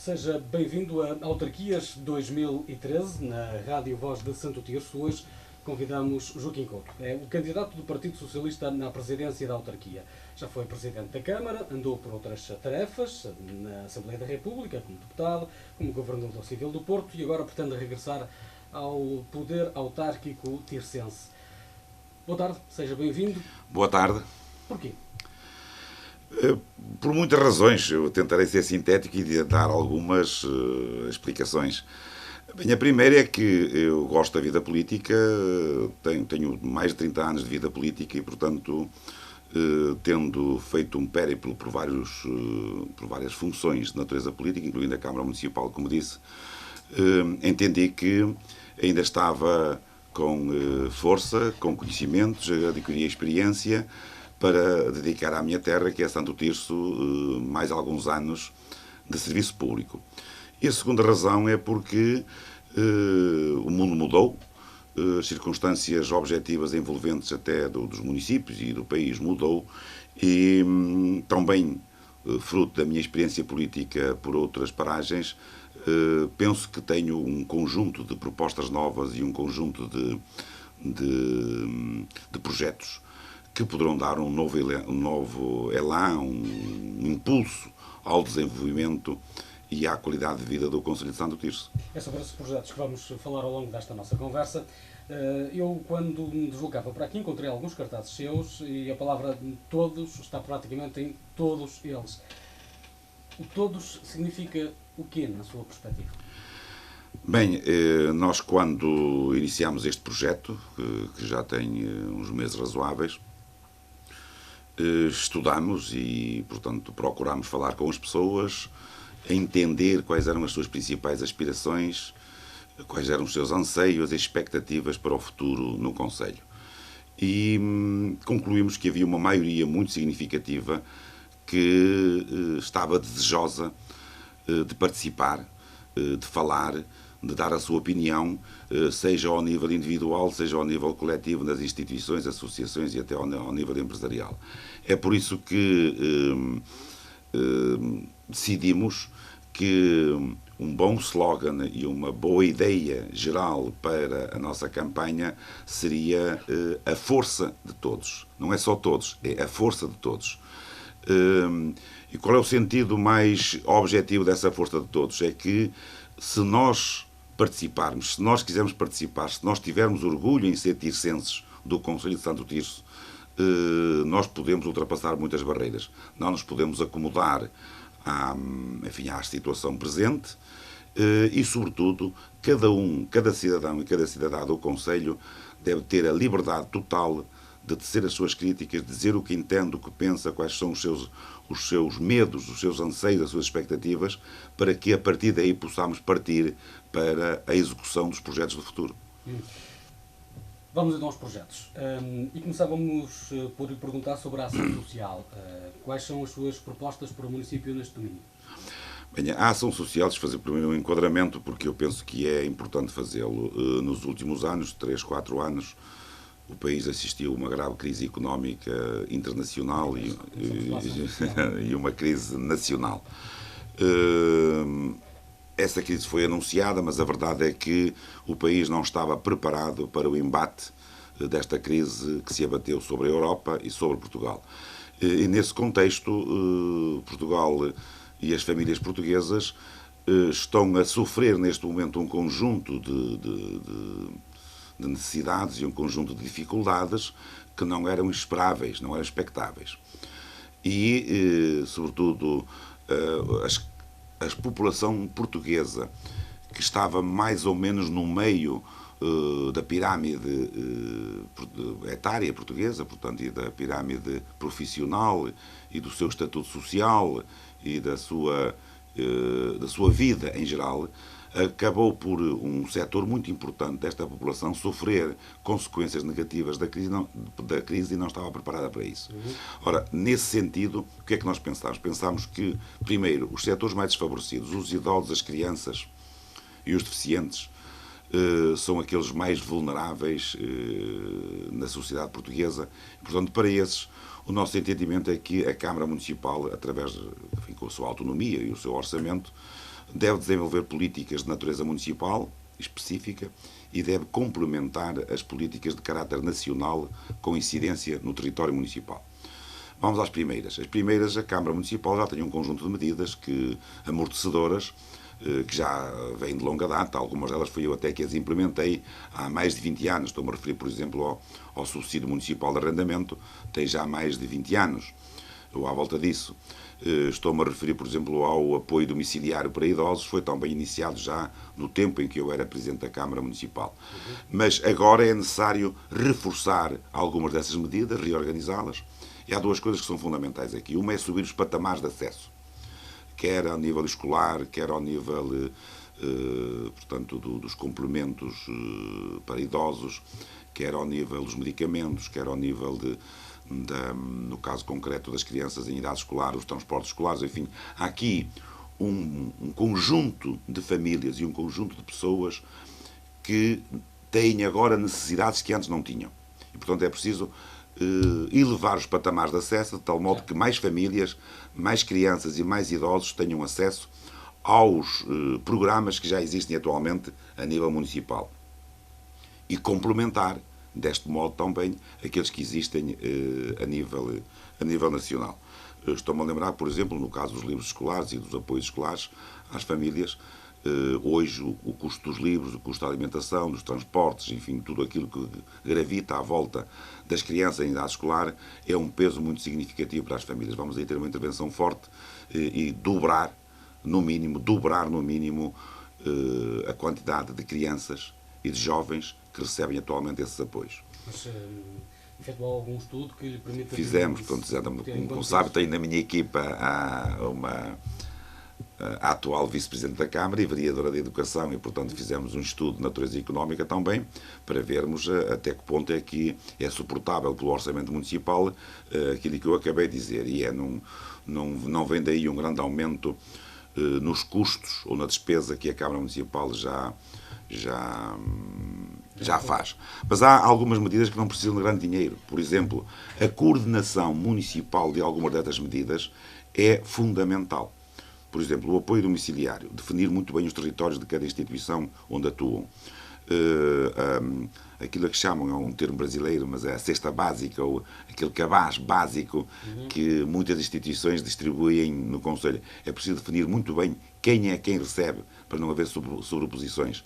Seja bem-vindo a Autarquias 2013, na Rádio Voz de Santo Tirso. Hoje convidamos Joaquim Couto. É o candidato do Partido Socialista na presidência da autarquia. Já foi presidente da Câmara, andou por outras tarefas, na Assembleia da República, como deputado, como governador civil do Porto e agora pretende regressar ao poder autárquico tircense. Boa tarde, seja bem-vindo. Boa tarde. Porquê? Por muitas razões, eu tentarei ser sintético e dar algumas explicações. Bem, a primeira é que eu gosto da vida política, tenho mais de 30 anos de vida política e, portanto, tendo feito um périplo por várias funções de natureza política, incluindo a Câmara Municipal, como disse, entendi que ainda estava com força, com conhecimentos, adquiri experiência para dedicar à minha terra, que é Santo Tirso, mais alguns anos de serviço público. E a segunda razão é porque o mundo mudou, as circunstâncias objetivas envolventes até dos municípios e do país mudou e também, fruto da minha experiência política por outras paragens, penso que tenho um conjunto de propostas novas e um conjunto de projetos que poderão dar um novo elan, um impulso ao desenvolvimento e à qualidade de vida do Concelho de Santo Tirso. É sobre esses projetos que vamos falar ao longo desta nossa conversa. Eu, quando me deslocava para aqui, encontrei alguns cartazes seus e a palavra todos está praticamente em todos eles. O todos significa o quê, na sua perspectiva? Bem, nós quando iniciámos este projeto, que já tem uns meses razoáveis, estudamos e, portanto, procurámos falar com as pessoas, entender quais eram as suas principais aspirações, quais eram os seus anseios e expectativas para o futuro no Concelho. E concluímos que havia uma maioria muito significativa que estava desejosa de participar, de falar, de dar a sua opinião, seja ao nível individual, seja ao nível coletivo, nas instituições, associações e até ao nível empresarial. É por isso que decidimos que um bom slogan e uma boa ideia geral para a nossa campanha seria a força de todos. Não é só todos, é a força de todos. E qual é o sentido mais objetivo dessa força de todos? É que se nós participarmos, se nós quisermos participar, se nós tivermos orgulho em ser tircenses do Concelho de Santo Tirso, nós podemos ultrapassar muitas barreiras. Não nos podemos acomodar à situação presente e, sobretudo, cada cidadão e cada cidadã do Concelho deve ter a liberdade total de tecer as suas críticas, de dizer o que entende, o que pensa, quais são os seus medos, os seus anseios, as suas expectativas, para que a partir daí possamos partir para a execução dos projetos do futuro. Vamos então aos projetos. E começávamos por lhe perguntar sobre a ação social. Quais são as suas propostas para o município neste domínio? Bem, a ação social, deixa fazer primeiro um enquadramento, porque eu penso que é importante fazê-lo. Nos últimos anos, 3, 4 anos, o país assistiu a uma grave crise económica internacional e uma crise nacional. Essa crise foi anunciada, mas a verdade é que o país não estava preparado para o embate desta crise que se abateu sobre a Europa e sobre Portugal. E nesse contexto, Portugal e as famílias portuguesas estão a sofrer neste momento um conjunto de necessidades e um conjunto de dificuldades que não eram esperáveis, não eram expectáveis. E, sobretudo, a população portuguesa, que estava mais ou menos no meio da pirâmide etária portuguesa, portanto, e da pirâmide profissional e do seu estatuto social e da sua vida em geral, acabou por um setor muito importante desta população sofrer consequências negativas da crise e não estava preparada para isso. Ora, nesse sentido, o que é que nós pensámos? Pensámos que, primeiro, os setores mais desfavorecidos, os idosos, as crianças e os deficientes, são aqueles mais vulneráveis na sociedade portuguesa. Portanto, para esses, o nosso entendimento é que a Câmara Municipal, através, enfim, com a sua autonomia e o seu orçamento, deve desenvolver políticas de natureza municipal específica e deve complementar as políticas de caráter nacional com incidência no território municipal. Vamos às primeiras. As primeiras, a Câmara Municipal já tem um conjunto de medidas amortecedoras, que já vêm de longa data. Algumas delas fui eu até que as implementei há mais de 20 anos. Estou-me a referir, por exemplo, ao subsídio municipal de arrendamento, tem já mais de 20 anos, ou à volta disso. Estou-me a referir, por exemplo, ao apoio domiciliário para idosos, foi também iniciado já no tempo em que eu era Presidente da Câmara Municipal. Mas agora é necessário reforçar algumas dessas medidas, reorganizá-las, e há duas coisas que são fundamentais aqui. Uma é subir os patamares de acesso, quer ao nível escolar, quer ao nível, portanto, dos complementos para idosos, quer ao nível dos medicamentos, quer ao nível no caso concreto das crianças em idade escolar, os transportes escolares, enfim. Há aqui um conjunto de famílias e um conjunto de pessoas que têm agora necessidades que antes não tinham. E, portanto, é preciso elevar os patamares de acesso de tal modo que mais famílias, mais crianças e mais idosos tenham acesso aos programas que já existem atualmente a nível municipal. E complementar, deste modo também, aqueles que existem a nível nacional. Estou-me a lembrar, por exemplo, no caso dos livros escolares e dos apoios escolares às famílias, hoje o custo dos livros, o custo da alimentação, dos transportes, enfim, tudo aquilo que gravita à volta das crianças em idade escolar é um peso muito significativo para as famílias. Vamos aí ter uma intervenção forte e dobrar no mínimo, a quantidade de crianças e de jovens que recebem atualmente esses apoios. Mas efetuou algum estudo que lhe permita... Fizemos, como sabe, tenho na minha equipa a atual Vice-Presidente da Câmara e Vereadora da Educação e, portanto, fizemos um estudo de natureza económica também para vermos até que ponto é que é suportável pelo Orçamento Municipal aquilo que eu acabei de dizer. E não vem daí um grande aumento nos custos ou na despesa que a Câmara Municipal já faz. Mas há algumas medidas que não precisam de grande dinheiro. Por exemplo, a coordenação municipal de algumas destas medidas é fundamental. Por exemplo, o apoio domiciliário, definir muito bem os territórios de cada instituição onde atuam. Aquilo que chamam, é um termo brasileiro, mas é a cesta básica, ou aquele cabaz básico que muitas instituições distribuem no Conselho. É preciso definir muito bem quem é quem recebe, para não haver sobreposições.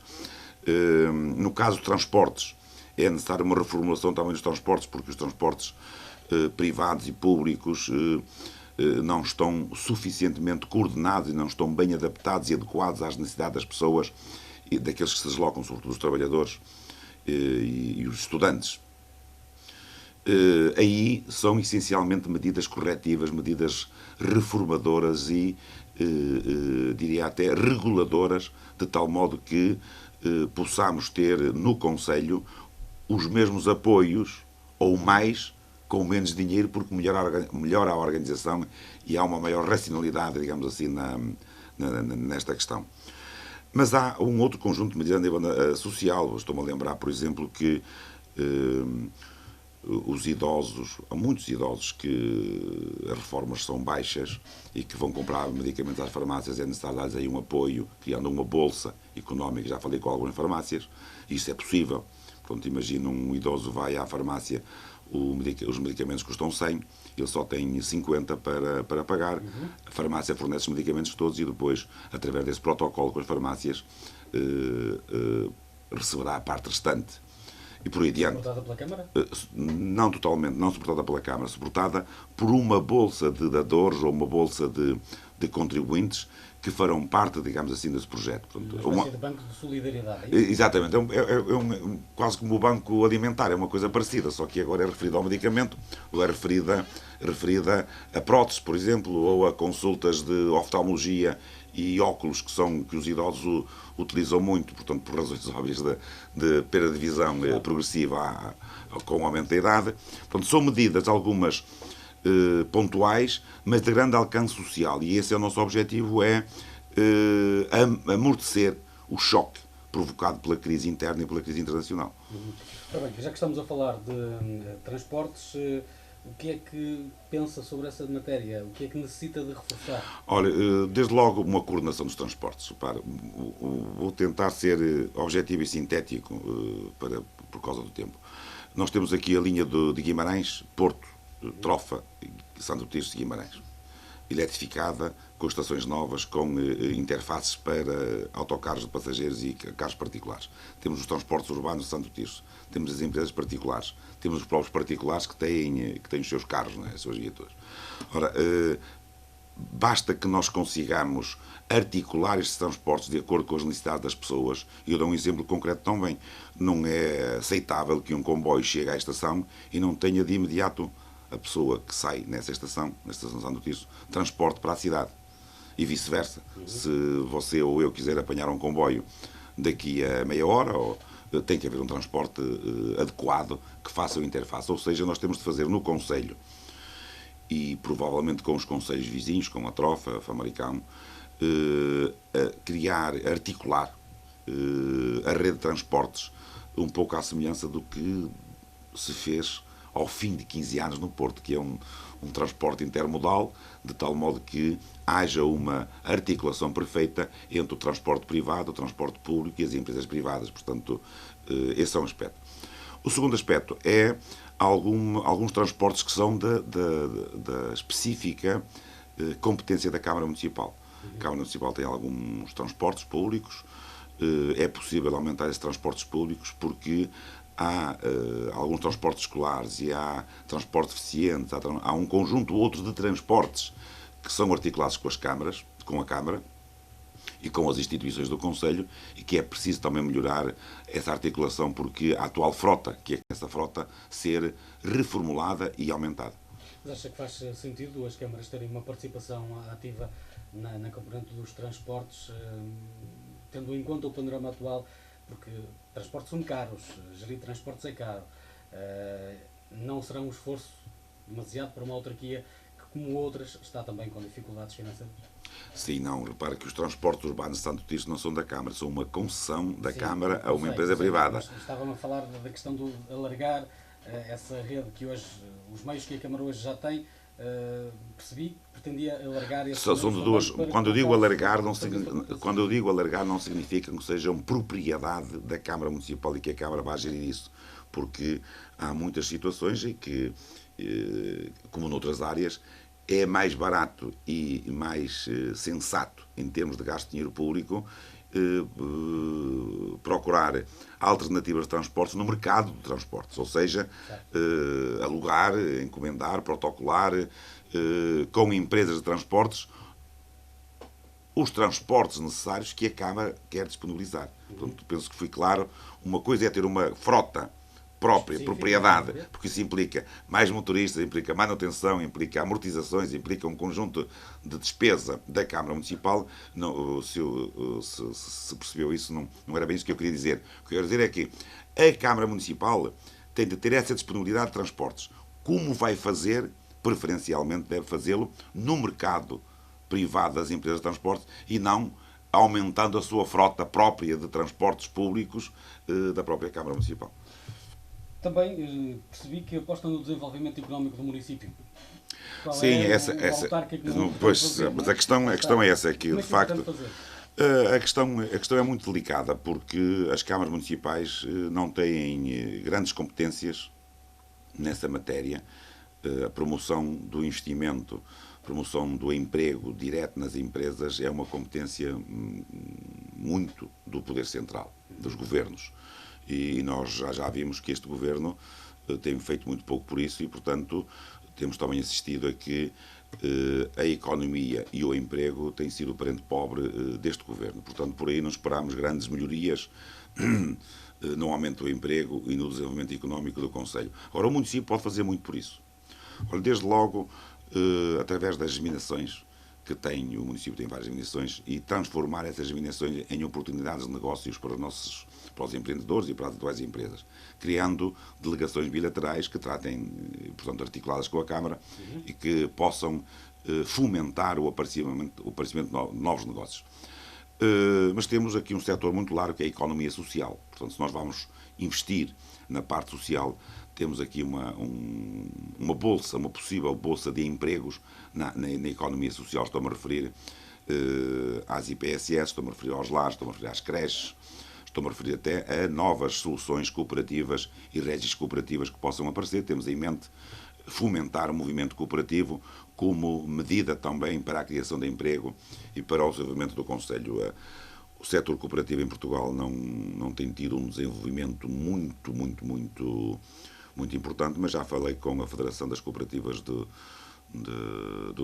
No caso de transportes, é necessária uma reformulação também dos transportes, porque os transportes privados e públicos não estão suficientemente coordenados e não estão bem adaptados e adequados às necessidades das pessoas e daqueles que se deslocam, sobretudo os trabalhadores e os estudantes. Aí são essencialmente medidas corretivas, medidas reformadoras e, diria até, reguladoras, de tal modo que possamos ter no Conselho os mesmos apoios ou mais com menos dinheiro, porque melhora a organização e há uma maior racionalidade, digamos assim, nesta questão. Mas há um outro conjunto de medidas a nível social. Estou-me a lembrar, por exemplo, que os idosos, há muitos idosos que as reformas são baixas e que vão comprar medicamentos às farmácias, é necessário dar-lhes aí um apoio, criando uma bolsa económica. Já falei com algumas farmácias, isso é possível. Portanto, imagina um idoso vai à farmácia, os medicamentos custam 100, ele só tem 50 para pagar, a farmácia fornece os medicamentos todos e depois, através desse protocolo com as farmácias, receberá a parte restante. E por aí adiante. Suportada pela Câmara? Não totalmente, não suportada pela Câmara, suportada por uma bolsa de dadores ou uma bolsa de contribuintes que farão parte, digamos assim, desse projeto. Portanto, uma espécie de banco de solidariedade. É isso? Exatamente, quase como o banco alimentar, é uma coisa parecida, só que agora é referido ao medicamento, ou é referida a próteses, por exemplo, ou a consultas de oftalmologia e óculos que os idosos utilizam muito, portanto, por razões óbvias de perda de visão progressiva com o aumento da idade. Portanto, são medidas, algumas pontuais, mas de grande alcance social. E esse é o nosso objetivo, é amortecer o choque provocado pela crise interna e pela crise internacional. Bem, já que estamos a falar de transportes, O que é que pensa sobre essa matéria? O que é que necessita de reforçar? Olha, desde logo uma coordenação dos transportes. Repara, vou tentar ser objetivo e sintético por causa do tempo. Nós temos aqui a linha de Guimarães, Porto, Trofa, Santo Tirso de Guimarães, eletrificada, com estações novas, com interfaces para autocarros de passageiros e carros particulares. Temos os transportes urbanos de Santo Tirso, temos as empresas particulares, temos os próprios particulares que têm os seus carros, não é? As suas viaturas. Ora, basta que nós consigamos articular estes transportes de acordo com as necessidades das pessoas. E eu dou um exemplo concreto também. Não é aceitável que um comboio chegue à estação e não tenha de imediato a pessoa que sai nessa estação, na estação de Santo Tirso, transporte para a cidade. E vice-versa. Se você ou eu quiser apanhar um comboio daqui a meia hora, tem que haver um transporte adequado que faça o interface. Ou seja, nós temos de fazer no concelho e provavelmente com os concelhos vizinhos, com a Trofa, a Famalicão, criar, articular a rede de transportes um pouco à semelhança do que se fez ao fim de 15 anos no Porto, que é um transporte intermodal, de tal modo que haja uma articulação perfeita entre o transporte privado, o transporte público e as empresas privadas. Portanto, esse é um aspecto. O segundo aspecto é alguns transportes que são da específica competência da Câmara Municipal. A Câmara Municipal tem alguns transportes públicos, é possível aumentar esses transportes públicos porque há alguns transportes escolares e há transporte eficiente, há um conjunto outro de transportes que são articulados com as câmaras, com a Câmara e com as instituições do Conselho, e que é preciso também melhorar essa articulação porque a atual frota, que é essa frota, ser reformulada e aumentada. Mas acha que faz sentido as câmaras terem uma participação ativa na componente dos transportes, tendo em conta o panorama atual, porque transportes são caros, gerir transportes é caro, não será um esforço demasiado para uma autarquia que, como outras, está também com dificuldades financeiras? Sim, não, repara que os transportes urbanos de Santo Tirso não são da Câmara, são uma concessão da Sim, Câmara a uma empresa privada. Mas estava-me a falar da questão de alargar essa rede que hoje, os meios que a Câmara hoje já tem, percebi que pretendia alargar esse. São de duas. Quando eu digo alargar, não significa que sejam propriedade da Câmara Municipal e que a Câmara vá gerir isso, porque há muitas situações em que, como noutras áreas, é mais barato e mais sensato em termos de gasto de dinheiro público procurar alternativas de transportes no mercado de transportes, ou seja, alugar, encomendar, protocolar com empresas de transportes os transportes necessários que a Câmara quer disponibilizar. Portanto, penso que foi claro, uma coisa é ter uma frota própria, propriedade, porque isso implica mais motoristas, implica manutenção, implica amortizações, implica um conjunto de despesa da Câmara Municipal. Não, se percebeu isso, não era bem isso que eu queria dizer. O que eu quero dizer é que a Câmara Municipal tem de ter essa disponibilidade de transportes. Como vai fazer? Preferencialmente deve fazê-lo no mercado privado das empresas de transportes e não aumentando a sua frota própria de transportes públicos da própria Câmara Municipal. Também percebi que apostam no desenvolvimento económico do município. Sim, mas a questão é essa, que de facto a questão é muito delicada, porque as câmaras municipais não têm grandes competências nessa matéria. A promoção do investimento, a promoção do emprego direto nas empresas é uma competência muito do poder central, dos governos. E nós já vimos que este governo tem feito muito pouco por isso e, portanto, temos também assistido a que a economia e o emprego têm sido o parente pobre deste governo. Portanto, por aí não esperamos grandes melhorias no aumento do emprego e no desenvolvimento económico do Conselho. Agora, o município pode fazer muito por isso. Olha, desde logo, através das germinações que tem, o município tem várias germinações, e transformar essas germinações em oportunidades de negócios para os empreendedores e para as atuais empresas, criando delegações bilaterais que tratem, portanto, articuladas com a Câmara e que possam fomentar o aparecimento de novos negócios. Mas temos aqui um setor muito largo que é a economia social. Portanto, se nós vamos investir na parte social, temos aqui uma bolsa, uma possível bolsa de empregos na economia social. Estou-me a referir às IPSS, estou-me a referir aos lares, estou-me a referir às creches, estou-me a referir até a novas soluções cooperativas e régias cooperativas que possam aparecer. Temos em mente fomentar o movimento cooperativo como medida também para a criação de emprego e para o desenvolvimento do Conselho. O setor cooperativo em Portugal não tem tido um desenvolvimento muito importante, mas já falei com a Federação das Cooperativas do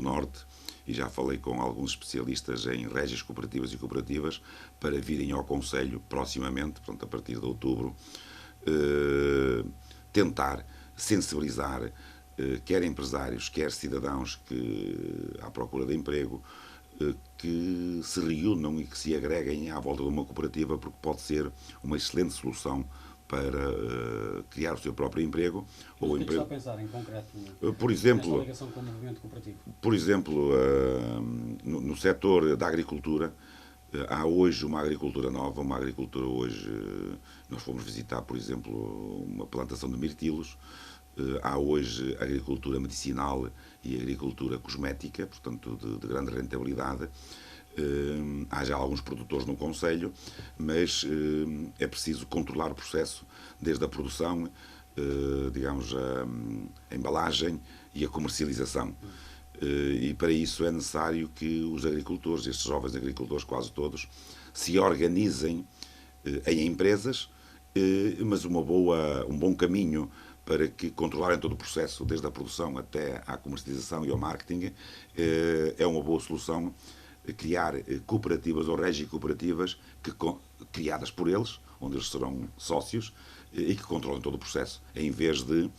Norte e já falei com alguns especialistas em régias cooperativas e cooperativas para virem ao Conselho proximamente, portanto, a partir de outubro, tentar sensibilizar quer empresários, quer cidadãos à procura de emprego, que se reúnam e que se agreguem à volta de uma cooperativa, porque pode ser uma excelente solução para criar o seu próprio emprego. Mas o que está a pensar em concreto por exemplo, nesta ligação com o movimento cooperativo? Por exemplo, no setor da agricultura, há hoje uma agricultura nova, uma agricultura hoje, nós fomos visitar, por exemplo, uma plantação de mirtilos. Há hoje agricultura medicinal e agricultura cosmética, portanto, de grande rentabilidade. Há já alguns produtores no Conselho, mas é preciso controlar o processo, desde a produção, digamos, a embalagem e a comercialização. E para isso é necessário que os agricultores, estes jovens agricultores, quase todos, se organizem em empresas, mas um bom caminho para que controlarem todo o processo, desde a produção até à comercialização e ao marketing, é uma boa solução criar cooperativas ou cooperativas criadas por eles, onde eles serão sócios e que controlem todo o processo, em vez de,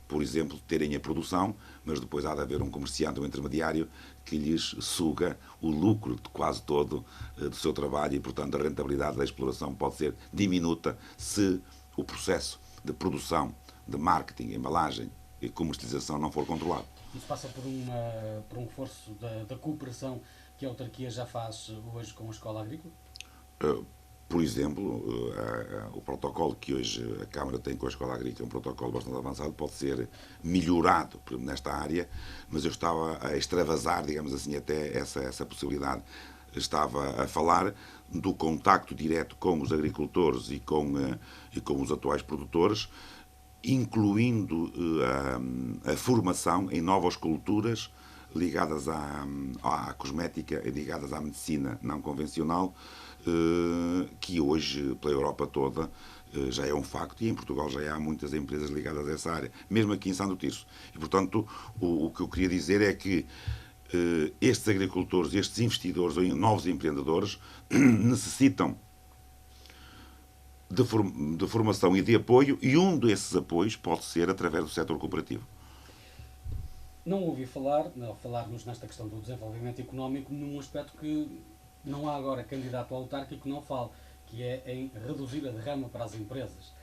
por exemplo, terem a produção, mas depois há de haver um comerciante, um intermediário, que lhes suga o lucro de quase todo do seu trabalho e, portanto, a rentabilidade da exploração pode ser diminuta se o processo de produção, de marketing, embalagem e comercialização não for controlado. Isso passa por um reforço da cooperação que a autarquia já faz hoje com a Escola Agrícola? Por exemplo, o protocolo que hoje a Câmara tem com a Escola Agrícola é um protocolo bastante avançado, pode ser melhorado nesta área, mas eu estava a extravasar, digamos assim, até essa possibilidade. Estava a falar do contacto direto com os agricultores e com os atuais produtores, incluindo a formação em novas culturas ligadas à cosmética e ligadas à medicina não convencional, que hoje, pela Europa toda, já é um facto, e em Portugal já há muitas empresas ligadas a essa área, mesmo aqui em Santo Tirso. E, portanto, o que eu queria dizer é que estes agricultores, estes investidores, novos empreendedores, necessitam de formação e de apoio, e um desses apoios pode ser através do setor cooperativo. Não ouvi falarmos nesta questão do desenvolvimento económico num aspecto que não há agora candidato autárquico que não fale, que é em reduzir a derrama para as empresas.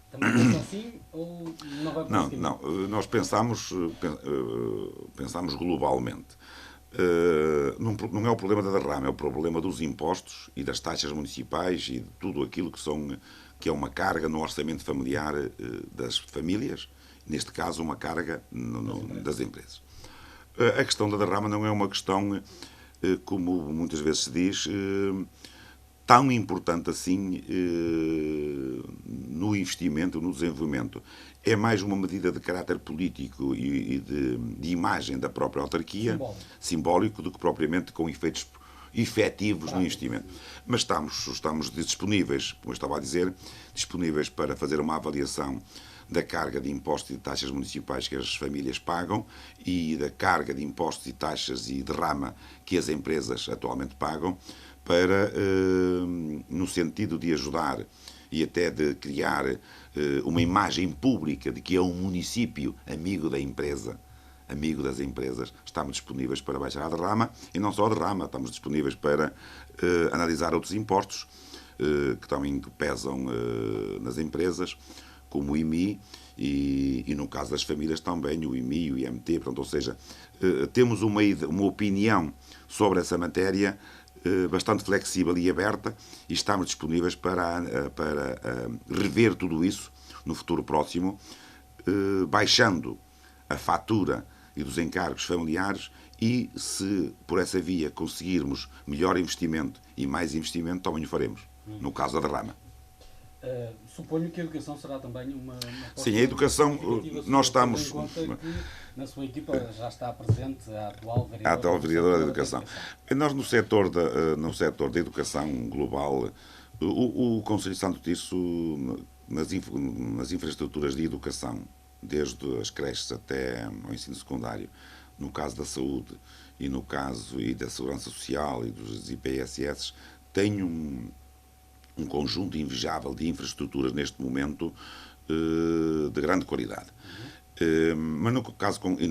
Também pensa assim ou não vai por esse caminho? Não, nós pensamos globalmente. Não é o problema da derrama, é o problema dos impostos e das taxas municipais e de tudo aquilo que é uma carga no orçamento familiar das famílias, neste caso uma carga das empresas. A questão da derrama não é uma questão, como muitas vezes se diz, tão importante assim no investimento, no desenvolvimento. É mais uma medida de caráter político e de imagem da própria autarquia, simbólico, do que propriamente com efeitos efetivos no investimento. Mas estamos disponíveis, como eu estava a dizer, disponíveis para fazer uma avaliação da carga de impostos e de taxas municipais que as famílias pagam e da carga de impostos e taxas e derrama que as empresas atualmente pagam, para, no sentido de ajudar e até de criar uma imagem pública de que é um município amigo da empresa, amigo das empresas. Estamos disponíveis para baixar a derrama, e não só a derrama, estamos disponíveis para analisar outros impostos que também pesam nas empresas, como o IMI e no caso das famílias também o IMI e o IMT. Portanto, ou seja, temos uma opinião sobre essa matéria bastante flexível e aberta, e estamos disponíveis para rever tudo isso no futuro próximo, baixando a fatura e dos encargos familiares, e se por essa via conseguirmos melhor investimento e mais investimento, também o faremos, no caso da derrama. Suponho que a educação será também uma Sim, a educação, nós estamos... Em conta que na sua equipa já está presente a atual vereadora da Educação. Nós, no setor da educação global, o Conselho de Santo Tirso, nas infraestruturas de educação, desde as creches até ao ensino secundário, no caso da saúde e no caso da segurança social e dos IPSS, tem um conjunto invejável de infraestruturas neste momento de grande qualidade. Mas no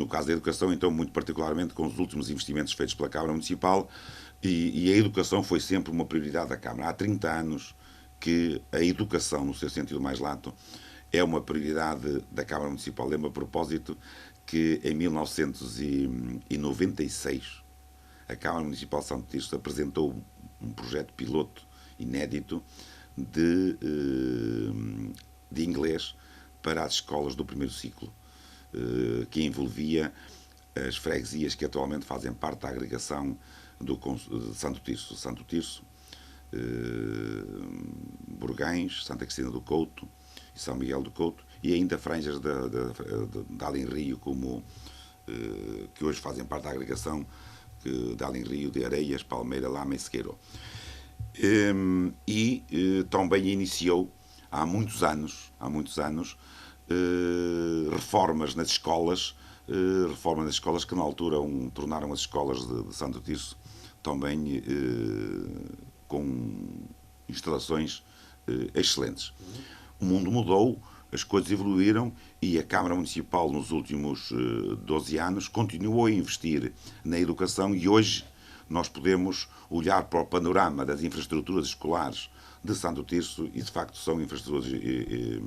caso da educação, então, muito particularmente com os últimos investimentos feitos pela Câmara Municipal, e a educação foi sempre uma prioridade da Câmara. Há 30 anos que a educação, no seu sentido mais lato, é uma prioridade da Câmara Municipal. Lembro a propósito que em 1996 a Câmara Municipal de Santo Tirso apresentou um projeto piloto inédito de inglês para as escolas do primeiro ciclo, que envolvia as freguesias que atualmente fazem parte da agregação de Santo Tirso, Burgães, Santa Cristina do Couto e São Miguel do Couto, e ainda franjas de Alenrio, que hoje fazem parte da agregação de Alenrio, de Areias, Palmeira, Lama e Sequeiro. Também iniciou há muitos anos reformas nas escolas que na altura tornaram as escolas de Santo Tirso também com instalações excelentes. O mundo mudou, as coisas evoluíram, e a Câmara Municipal nos últimos 12 anos continuou a investir na educação, e hoje nós podemos olhar para o panorama das infraestruturas escolares de Santo Tirso e, de facto, são infraestruturas de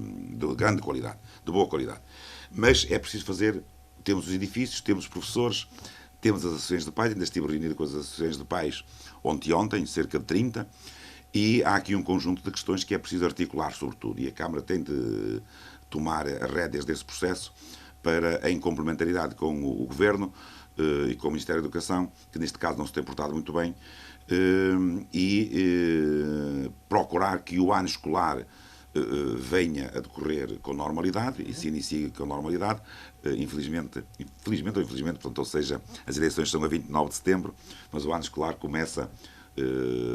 grande qualidade, de boa qualidade. Mas é preciso temos os edifícios, temos os professores, temos as associações de pais, ainda estive reunido com as associações de pais ontem, cerca de 30, e há aqui um conjunto de questões que é preciso articular, sobretudo, e a Câmara tem de tomar as rédeas desse processo para, em complementaridade com o Governo e com o Ministério da Educação, que neste caso não se tem portado muito bem, procurar que o ano escolar venha a decorrer com normalidade e se inicie com normalidade, infelizmente ou infelizmente, portanto, ou seja, as eleições são a 29 de setembro, mas o ano escolar começa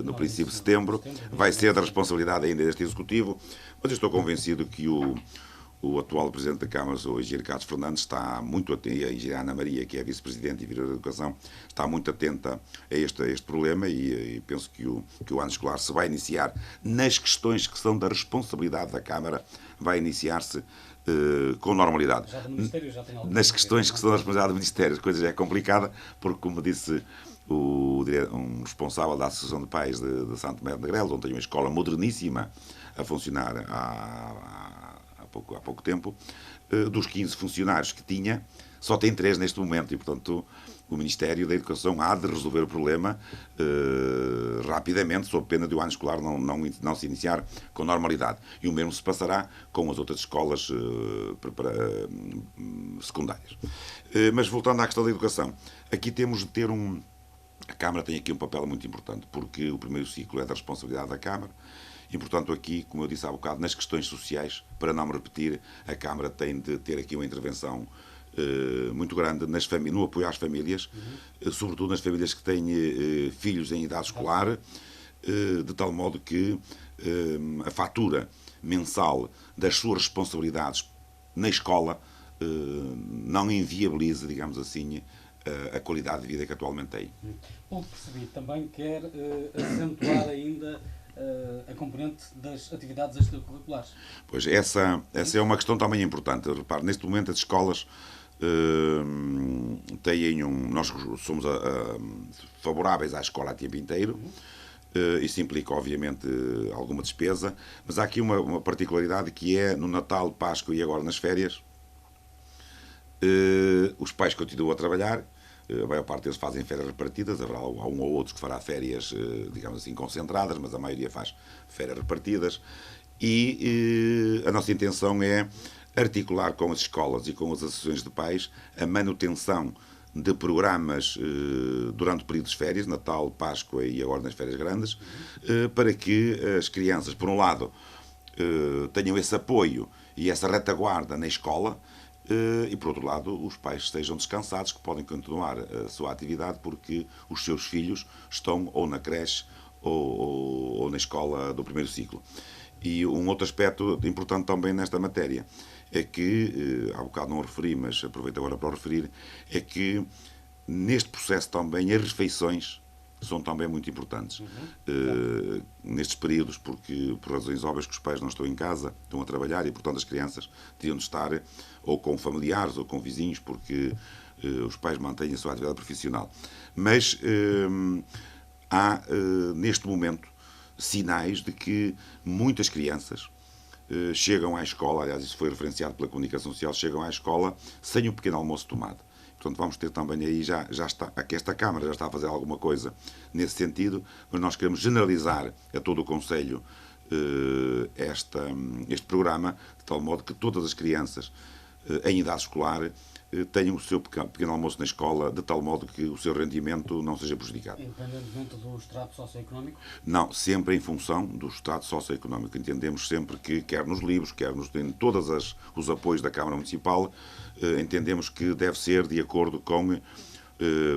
no princípio de setembro, vai ser da responsabilidade ainda deste Executivo, mas eu estou convencido que o atual Presidente da Câmara, o Engenheiro Carlos Fernandes, está muito atento, e a Engenheira Ana Maria, que é a Vice-Presidente e Vereadora da Educação, está muito atenta a este problema, e penso que o ano escolar se vai iniciar nas questões que são da responsabilidade da Câmara, vai iniciar-se com normalidade. Já do Ministério já tem alguma nas questões que são da responsabilidade do Ministério, a coisa já é complicada, porque, como disse um responsável da Associação de Pais de Santo Tomé de Negrelos, onde tem uma escola moderníssima a funcionar há pouco tempo, dos 15 funcionários que tinha, só tem 3 neste momento, e, portanto, o Ministério da Educação há de resolver o problema rapidamente, sob pena de o ano escolar não se iniciar com normalidade. E o mesmo se passará com as outras escolas secundárias. Mas, voltando à questão da educação, aqui temos de ter a Câmara tem aqui um papel muito importante, porque o primeiro ciclo é da responsabilidade da Câmara, e, portanto, aqui, como eu disse há bocado, nas questões sociais, para não me repetir, a Câmara tem de ter aqui uma intervenção muito grande no apoio às famílias, sobretudo nas famílias que têm filhos em idade escolar, de tal modo que a fatura mensal das suas responsabilidades na escola não inviabilize, digamos assim, a qualidade de vida que atualmente tem. Pelo que percebi, também quer acentuar ainda a componente das atividades extracurriculares. Pois, essa é uma questão também importante. Repare, neste momento as escolas nós somos favoráveis à escola a tempo inteiro. Isso implica, obviamente, alguma despesa, mas há aqui uma particularidade, que é no Natal, Páscoa e agora nas férias, os pais continuam a trabalhar, a maior parte deles fazem férias repartidas, haverá um ou outro que fará férias, digamos assim, concentradas, mas a maioria faz férias repartidas, e a nossa intenção é articular com as escolas e com as associações de pais a manutenção de programas durante períodos de férias, Natal, Páscoa e agora nas férias grandes, para que as crianças, por um lado, tenham esse apoio e essa retaguarda na escola, e por outro lado os pais estejam descansados, que podem continuar a sua atividade porque os seus filhos estão ou na creche ou na escola do primeiro ciclo. E um outro aspecto importante também nesta matéria é que, há bocado não o referi, mas aproveito agora para o referir, é que neste processo também as refeições são também muito importantes. Nestes períodos, porque por razões óbvias que os pais não estão em casa, estão a trabalhar e, portanto, as crianças teriam de estar ou com familiares ou com vizinhos, porque os pais mantêm a sua atividade profissional. Mas há, neste momento, sinais de que muitas crianças chegam à escola, aliás, isso foi referenciado pela comunicação social, chegam à escola sem o pequeno almoço tomado. Portanto, vamos ter também aí, já está, aqui esta Câmara já está a fazer alguma coisa nesse sentido, mas nós queremos generalizar a todo o Conselho este programa, de tal modo que todas as crianças em idade escolar tenham o seu pequeno almoço na escola, de tal modo que o seu rendimento não seja prejudicado. Independentemente do extrato socioeconómico? Não, sempre em função do extrato socioeconómico. Entendemos sempre que, quer nos livros, quer em todos os apoios da Câmara Municipal, entendemos que deve ser de acordo com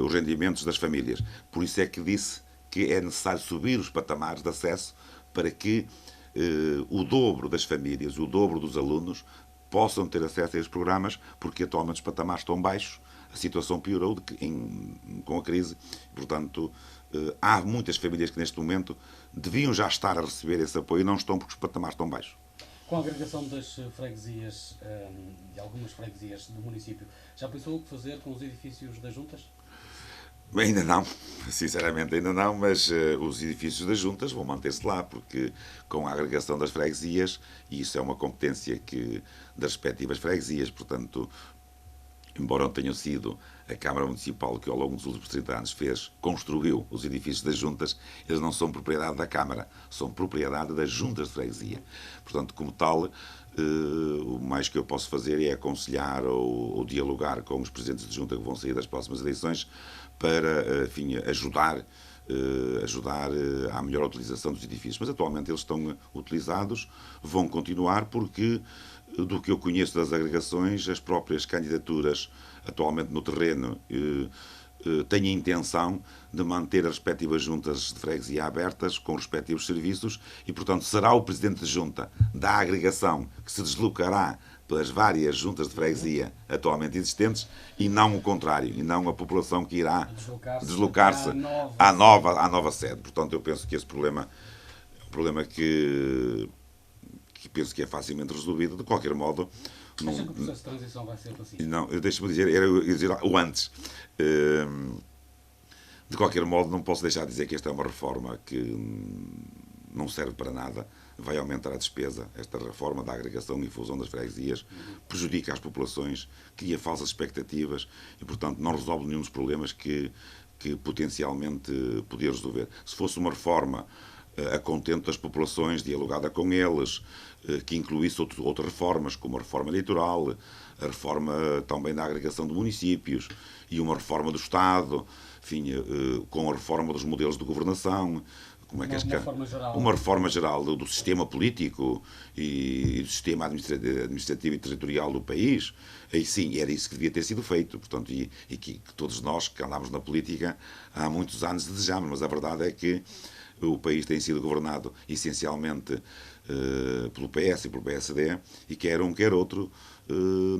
os rendimentos das famílias. Por isso é que disse que é necessário subir os patamares de acesso para que o dobro das famílias, o dobro dos alunos, possam ter acesso a estes programas, porque atualmente os patamares estão baixos, a situação piorou com a crise, portanto, há muitas famílias que neste momento deviam já estar a receber esse apoio e não estão porque os patamares estão baixos. Com a agregação das freguesias, de algumas freguesias do município, já pensou o que fazer com os edifícios das juntas? Ainda não, sinceramente ainda não, mas os edifícios das juntas vão manter-se lá, porque com a agregação das freguesias, e isso é uma competência das respectivas freguesias, portanto, embora não tenha sido a Câmara Municipal que ao longo dos últimos 30 anos construiu os edifícios das juntas, eles não são propriedade da Câmara, são propriedade das juntas de freguesia. Portanto, como tal, o mais que eu posso fazer é aconselhar ou dialogar com os presidentes de junta que vão sair das próximas eleições para, enfim, ajudar à melhor utilização dos edifícios. Mas atualmente eles estão utilizados, vão continuar porque, do que eu conheço das agregações, as próprias candidaturas atualmente no terreno têm a intenção de manter as respectivas juntas de freguesia abertas com os respectivos serviços e, portanto, será o presidente de junta da agregação que se deslocará pelas várias juntas de freguesia atualmente existentes e não o contrário, e não a população que irá deslocar-se à nova sede. Portanto, eu penso que esse problema é um problema que penso que é facilmente resolvido. De qualquer modo... Acha que o processo de transição vai ser pacífico? Não, deixa-me dizer, eu ia dizer o antes. De qualquer modo, não posso deixar de dizer que esta é uma reforma que não serve para nada, vai aumentar a despesa. Esta reforma da agregação e fusão das freguesias prejudica as populações, cria falsas expectativas e, portanto, não resolve nenhum dos problemas que potencialmente podia resolver. Se fosse uma reforma a contento das populações, dialogada com eles, que incluísse outras reformas, como a reforma eleitoral, a reforma também da agregação de municípios e uma reforma do Estado, enfim, com a reforma dos modelos de governação, uma reforma geral do sistema político e do sistema administrativo e territorial do país. Aí sim, era isso que devia ter sido feito. Portanto, e que todos nós que andamos na política há muitos anos desejamos, mas a verdade é que o país tem sido governado essencialmente pelo PS e pelo PSD e quer um, quer outro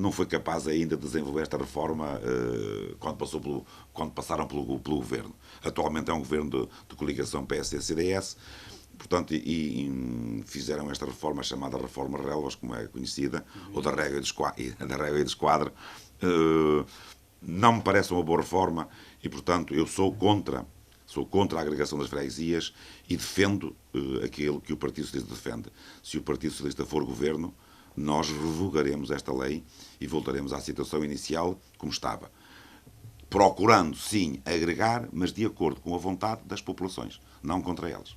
não foi capaz ainda de desenvolver esta reforma quando passaram pelo governo. Atualmente é um governo de coligação PSD-CDS, portanto, e fizeram esta reforma chamada Reforma Relvas, como é conhecida, ou da Régua e do Esquadro. Não me parece uma boa reforma e, portanto, eu sou contra a agregação das freguesias e defendo aquilo que o Partido Socialista defende. Se o Partido Socialista for governo, nós revogaremos esta lei e voltaremos à situação inicial como estava. Procurando, sim, agregar, mas de acordo com a vontade das populações, não contra elas.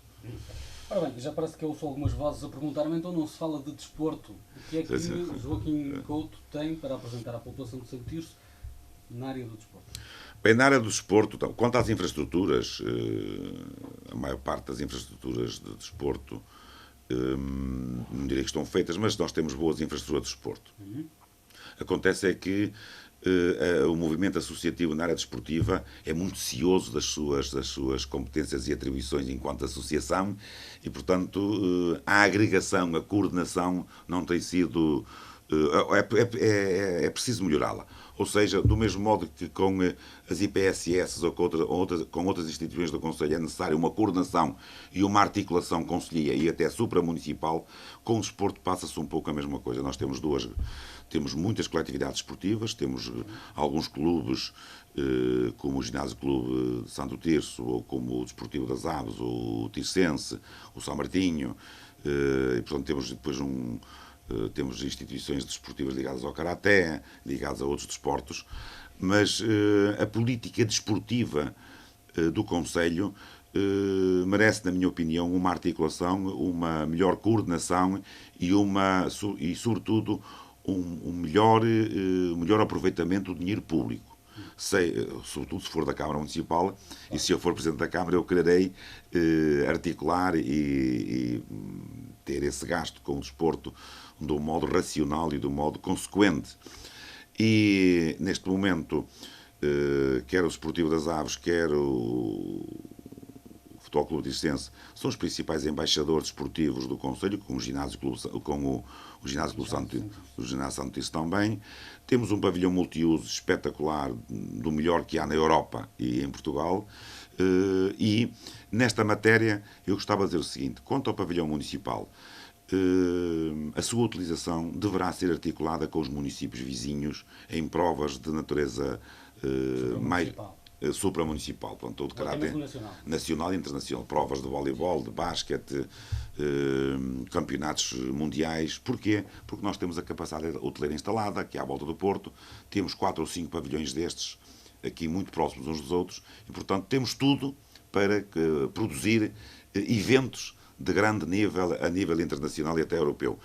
Ora bem, já parece que eu ouço algumas vozes a perguntar-me, então não se fala de desporto. O que é que Joaquim Couto tem para apresentar à população de Santo Tirso na área do desporto? Bem, na área do desporto, então, quanto às infraestruturas, a maior parte das infraestruturas de desporto, não diria que estão feitas, mas nós temos boas infraestruturas de desporto. Acontece é que o movimento associativo na área desportiva é muito cioso das suas competências e atribuições enquanto associação e, portanto, a agregação, a coordenação não tem sido... é preciso melhorá-la. Ou seja, do mesmo modo que com as IPSS ou com outras instituições do Conselho é necessário uma coordenação e uma articulação concelhia e até supramunicipal, com o desporto passa-se um pouco a mesma coisa. Nós temos muitas coletividades esportivas, temos alguns clubes, como o Ginásio Clube de Santo Tirso, ou como o Desportivo das Aves, ou o Tirsense, o São Martinho, e portanto temos depois temos instituições desportivas ligadas ao karaté, ligadas a outros desportos, mas a política desportiva do Conselho merece, na minha opinião, uma articulação, uma melhor coordenação e sobretudo, um melhor aproveitamento do dinheiro público. Sobretudo se for da Câmara Municipal, e se eu for Presidente da Câmara, eu quererei articular e ter esse gasto com o desporto de um modo racional e de um modo consequente. E, neste momento, quer o Desportivo das Aves, quer o Futebol Clube Tirsense, são os principais embaixadores desportivos do Conselho, com o Ginásio Clube Santo Tirso também. Temos um pavilhão multiuso espetacular, do melhor que há na Europa e em Portugal. E, nesta matéria, eu gostava de dizer o seguinte: quanto ao pavilhão municipal, a sua utilização deverá ser articulada com os municípios vizinhos em provas de natureza mais supramunicipal, portanto, todo de caráter nacional e internacional, provas de voleibol, de basquete, campeonatos mundiais. Porquê? Porque nós temos a capacidade hoteleira instalada, aqui à volta do Porto, temos 4 ou 5 pavilhões destes, aqui muito próximos uns dos outros, e, portanto, temos tudo para produzir eventos de grande nível, a nível internacional e até europeu.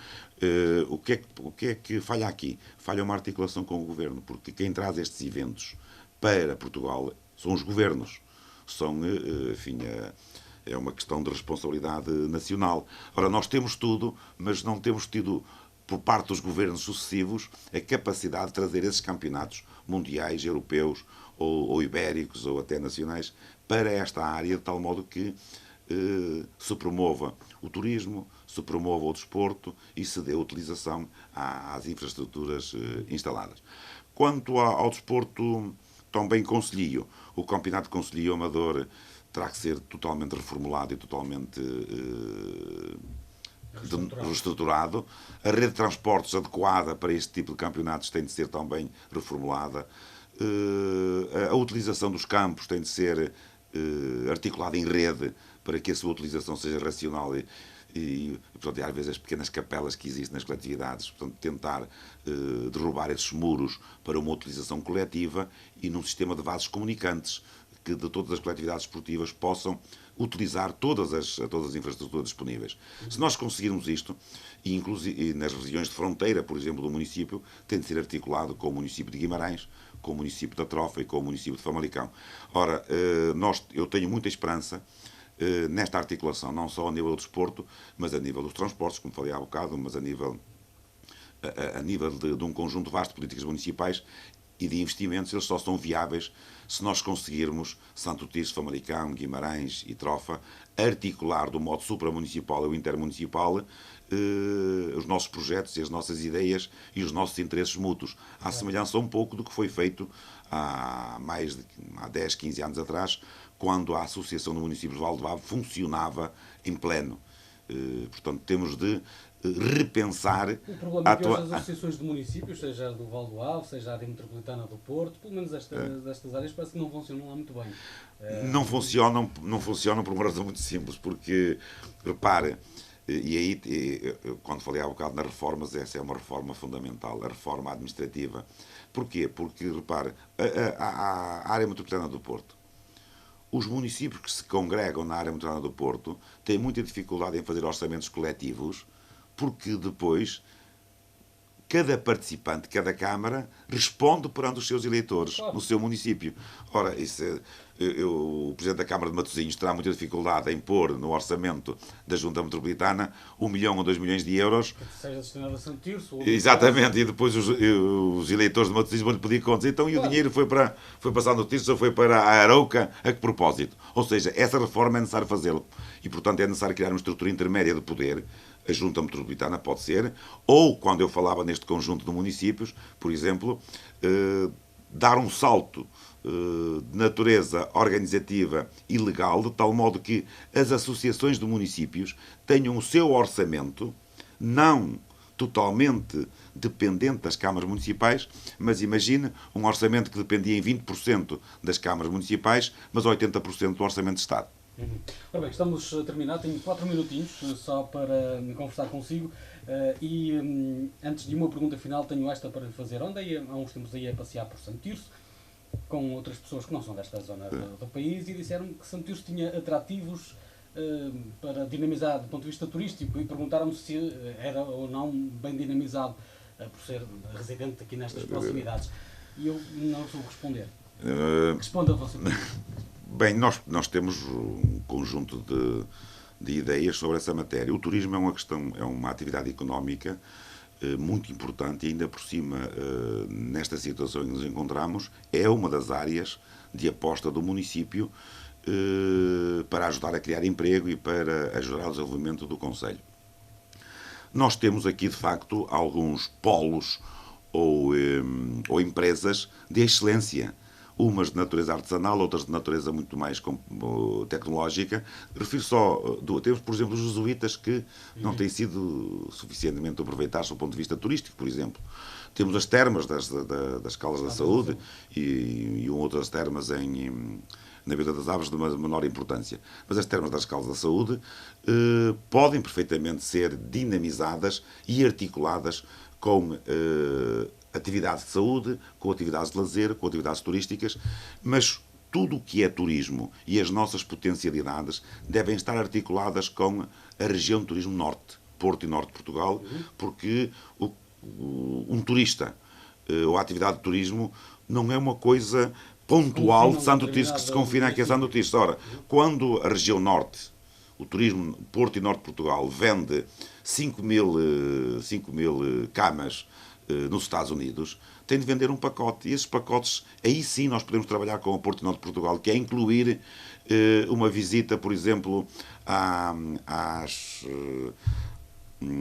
O que é que falha aqui? Falha uma articulação com o Governo, porque quem traz estes eventos para Portugal são os governos. Enfim, é uma questão de responsabilidade nacional. Ora, nós temos tudo, mas não temos tido, por parte dos governos sucessivos, a capacidade de trazer esses campeonatos mundiais, europeus, ou ibéricos, ou até nacionais, para esta área, de tal modo que se promova o turismo, se promova o desporto e se dê utilização às infraestruturas instaladas. Quanto ao desporto também concelhio, o campeonato de concelhio amador terá que ser totalmente reformulado e totalmente reestruturado. A rede de transportes adequada para este tipo de campeonatos tem de ser também reformulada. A utilização dos campos tem de ser articulada em rede para que a sua utilização seja racional portanto, às vezes as pequenas capelas que existem nas coletividades, portanto, tentar derrubar esses muros para uma utilização coletiva e num sistema de vasos comunicantes que de todas as coletividades esportivas possam utilizar todas as infraestruturas disponíveis. Se nós conseguirmos isto, e inclusive nas regiões de fronteira, por exemplo, do município, tem de ser articulado com o município de Guimarães, com o município da Trofa e com o município de Famalicão. Ora, eu tenho muita esperança nesta articulação, não só a nível do desporto, mas a nível dos transportes, como falei há bocado, mas a nível de um conjunto vasto de políticas municipais e de investimentos. Eles só são viáveis se nós conseguirmos, Santo Tirso, Famalicão, Guimarães e Trofa, articular do modo supramunicipal ou intermunicipal os nossos projetos e as nossas ideias e os nossos interesses mútuos, à semelhança um pouco do que foi feito há 10, 15 anos atrás, quando a Associação do Município de Valdevave funcionava em pleno. Portanto, temos de repensar... O problema é que hoje as associações de municípios, seja a do Val do Ave, seja a área metropolitana do Porto, pelo menos destas áreas, parece que não funcionam lá muito bem. Não funcionam por uma razão muito simples, porque, repare, e aí, quando falei há bocado nas reformas, essa é uma reforma fundamental, a reforma administrativa. Porquê? Porque, repare, a área metropolitana do Porto, os municípios que se congregam na área metropolitana do Porto têm muita dificuldade em fazer orçamentos coletivos, porque depois cada participante, cada Câmara, responde perante os seus eleitores no seu município. Ora, o Presidente da Câmara de Matosinhos terá muita dificuldade em pôr no orçamento da Junta Metropolitana 1 milhão ou 2 milhões de euros. Que seja destinado a Santo Tirso. Exatamente, e depois os eleitores de Matosinhos vão-lhe pedir contas. Então, e o dinheiro foi para Santo Tirso ou foi para a Arouca? A que propósito? Ou seja, essa reforma é necessário fazê-lo. E, portanto, é necessário criar uma estrutura intermédia de poder. A Junta Metropolitana pode ser, ou, quando eu falava neste conjunto de municípios, por exemplo, dar um salto de natureza organizativa e legal, de tal modo que as associações de municípios tenham o seu orçamento, não totalmente dependente das câmaras municipais, mas imagine um orçamento que dependia em 20% das câmaras municipais, mas 80% do orçamento de Estado. Ora bem, estamos a terminar, tenho 4 minutinhos só para conversar consigo antes de uma pergunta final tenho esta para lhe fazer. Andei há uns tempos aí a passear por Santo Tirso com outras pessoas que não são desta zona do país e disseram-me que Santo Tirso tinha atrativos para dinamizar do ponto de vista turístico e perguntaram-me se era ou não bem dinamizado por ser residente aqui nestas proximidades. E eu não sou responder. Responda você. Bem, nós temos um conjunto de ideias sobre essa matéria. O turismo é uma atividade económica muito importante e, ainda por cima, nesta situação em que nos encontramos, é uma das áreas de aposta do município para ajudar a criar emprego e para ajudar ao desenvolvimento do concelho. Nós temos aqui, de facto, alguns polos ou empresas de excelência. Umas de natureza artesanal, outras de natureza muito mais tecnológica. Refiro só duas. Temos, por exemplo, os jesuítas que não têm sido suficientemente aproveitados do ponto de vista turístico, por exemplo. Temos as termas das Caldas da Saúde e outras termas na Vila das Aves de menor importância. Mas as termas das Caldas da Saúde podem perfeitamente ser dinamizadas e articuladas com atividades de saúde, com atividades de lazer, com atividades turísticas, mas tudo o que é turismo e as nossas potencialidades devem estar articuladas com a região de turismo norte, Porto e Norte de Portugal, porque um turista ou a atividade de turismo não é uma coisa pontual de Santo Tirso que se confina aqui a Santo Tirso. Ora, quando a região norte, o turismo Porto e Norte de Portugal, vende 5 mil camas nos Estados Unidos, tem de vender um pacote. E esses pacotes, aí sim nós podemos trabalhar com o Porto e Norte de Portugal, que é incluir uma visita, por exemplo, à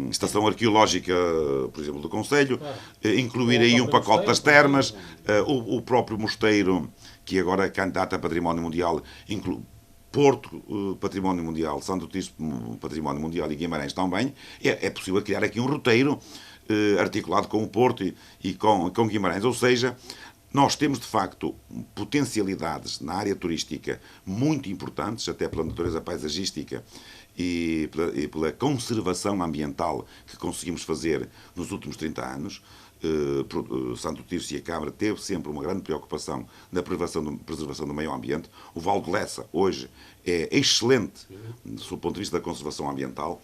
estação arqueológica, por exemplo, do Concelho, incluir aí um pacote das termas, o próprio mosteiro, que agora é candidato a Património Mundial, Porto, Património Mundial, Santo Tirso, Património Mundial e Guimarães também. É possível criar aqui um roteiro articulado com o Porto e com Guimarães. Ou seja, nós temos, de facto, potencialidades na área turística muito importantes, até pela natureza paisagística e pela conservação ambiental que conseguimos fazer nos últimos 30 anos. Santo Tirso e a Câmara teve sempre uma grande preocupação na preservação do meio ambiente. O Val de Lessa, hoje, é excelente do ponto de vista da conservação ambiental.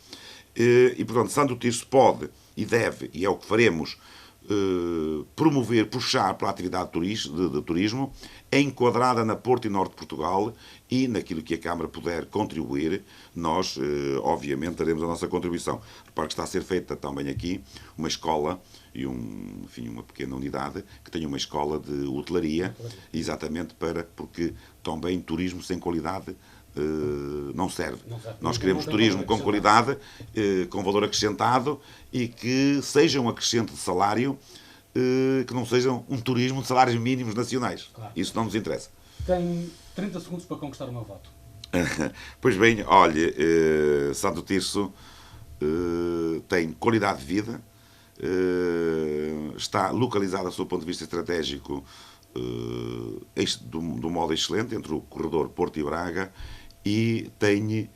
E, portanto, Santo Tirso pode e deve, e é o que faremos, promover, puxar para a atividade de turismo, enquadrada na Porto e Norte de Portugal, e naquilo que a Câmara puder contribuir, nós, obviamente, daremos a nossa contribuição. Repare que está a ser feita também aqui uma escola e uma pequena unidade que tenha uma escola de hotelaria, exatamente porque também turismo sem qualidade não serve. Nós queremos turismo com qualidade, com valor acrescentado e que seja um acrescente de salário, que não seja um turismo de salários mínimos nacionais. Claro. Isso não nos interessa. Tem 30 segundos para conquistar o meu voto. Pois bem, olha, Santo Tirso tem qualidade de vida, está localizada, do seu ponto de vista estratégico, do modo excelente, entre o corredor Porto e Braga, e tem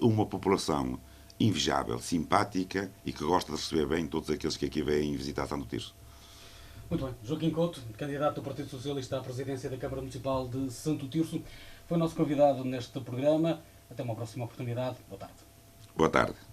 uma população invejável, simpática e que gosta de receber bem todos aqueles que aqui vêm visitar Santo Tirso. Muito bem. Joaquim Couto, candidato do Partido Socialista à presidência da Câmara Municipal de Santo Tirso, foi nosso convidado neste programa. Até uma próxima oportunidade. Boa tarde. Boa tarde.